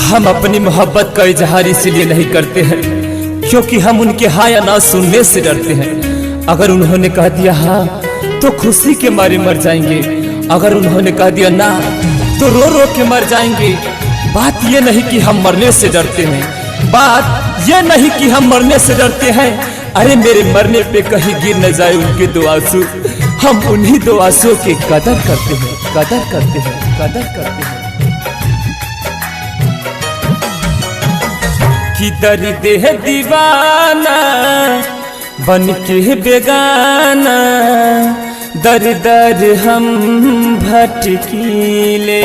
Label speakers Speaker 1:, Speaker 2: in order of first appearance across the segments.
Speaker 1: हम अपनी मोहब्बत का इजहार इसलिए नहीं करते हैं क्योंकि हम उनके हाँ या ना सुनने से डरते हैं। अगर उन्होंने कह दिया हाँ तो खुशी के मारे मर जाएंगे, अगर उन्होंने कह दिया ना तो रो रो के मर जाएंगे। बात ये नहीं कि हम मरने से डरते हैं, बात ये नहीं कि हम मरने से डरते हैं। अरे मेरे मरने पे कहीं गिर न जाए उनके दो आंसू, हम उन्हीं दो आंसू की कदर करते हैं, कदर करते हैं, कदर करते हैं। कि दर्द है दीवाना बन के बेगाना, दर दर हम भटकीले।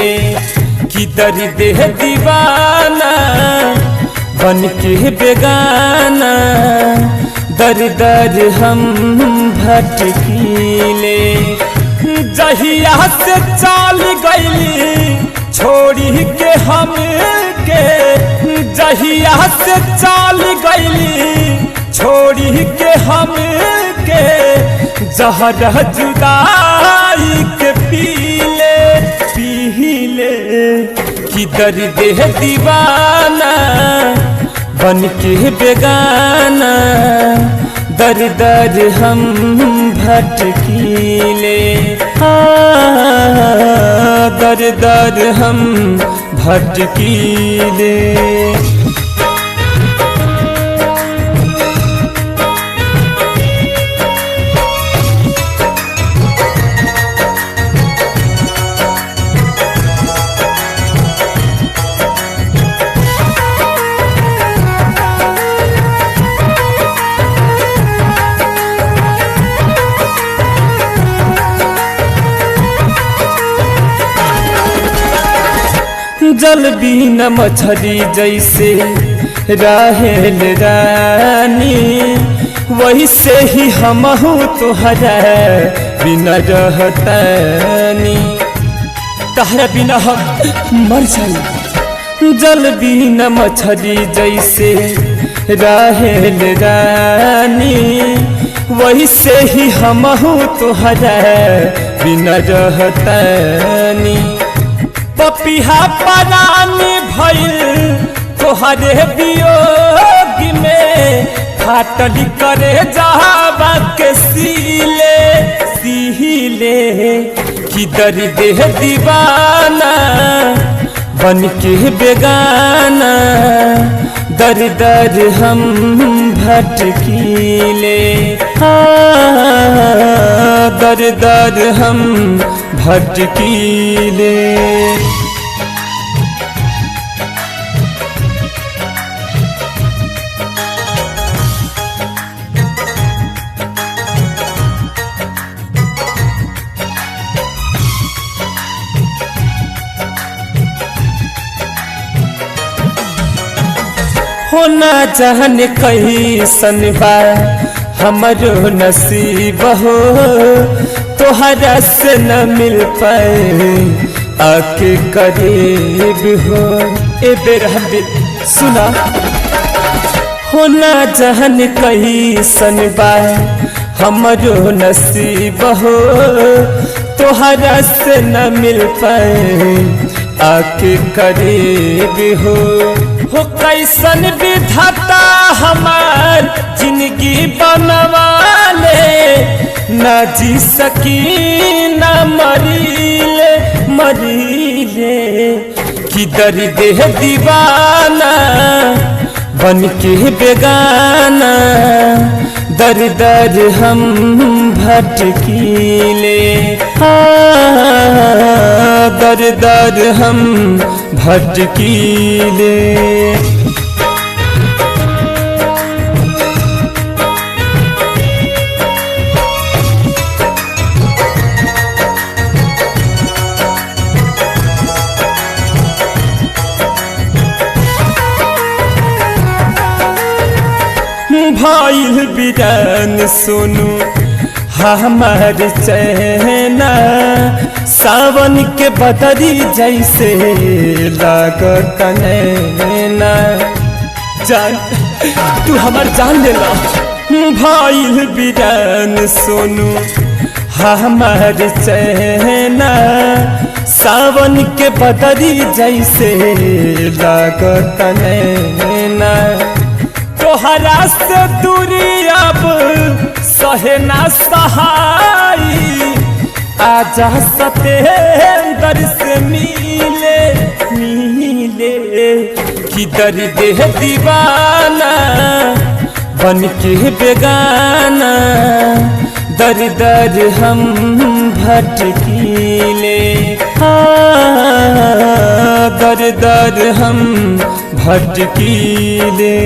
Speaker 1: कि दर्द है दीवाना बन के बेगाना, दर दर हम भटकीले। जहिया से चाल गईली छोड़ी के हम के, जहिया से चाल गईली छोड़ी के हम के, जहर जुदाई के पीले पीले। कि दर्द है दीवाना बन के बेगाना, दर दर हम भटकीले। दर दर हम भटकीले। जल बिना मछली जैसे रहेल रानी, वैसे ही हमहू तोहरा बिना रहतानी। तहरा बिना हम मर जाई। जल बिना मछली जैसे रहेल रानी, वैसे ही हमहू तोहरा बिना रहतानी। पपिहा परानी भइल तोहरे वियोग में, फाटल करे जहाबा के सीले सीले। कि दर्द है दीवाना बन के बेगाना, दर दर हम भटकीले। दर दर हम भटकीले। होना चाहने कहीं सनबा हमारो नसीब हो, तोहरा से न मिल पाए आके करीब हो। ए बेर सुना होना जहन कहीं सनबा हमारो नसीब हो, तोहरा से न मिल पाए आके करीब हो। कैसन विधाता हमार जिंदगी बनवाले, न जी सकी न मरीले मरीले। कि दर्द है दीवाना बन के बेगाना, दर दर हम भटकीले। दर दर हम भटकीले। भाई बिरान सुनु हमार चैना, सावन के बदरी जैसे लागत नैना। जान तू हमार जान ले ला। भाई बिरान सुनु हमार चैना, सावन के बदरी जैसे लागत नैना, तोहरा से दूरी अब सहे ना सहाई, आजा सतेंदर से मिले मिले कि दर्द है दीवाना बन के बेगाना, दर दर हम भटकीले, दर दर हम भटकीले।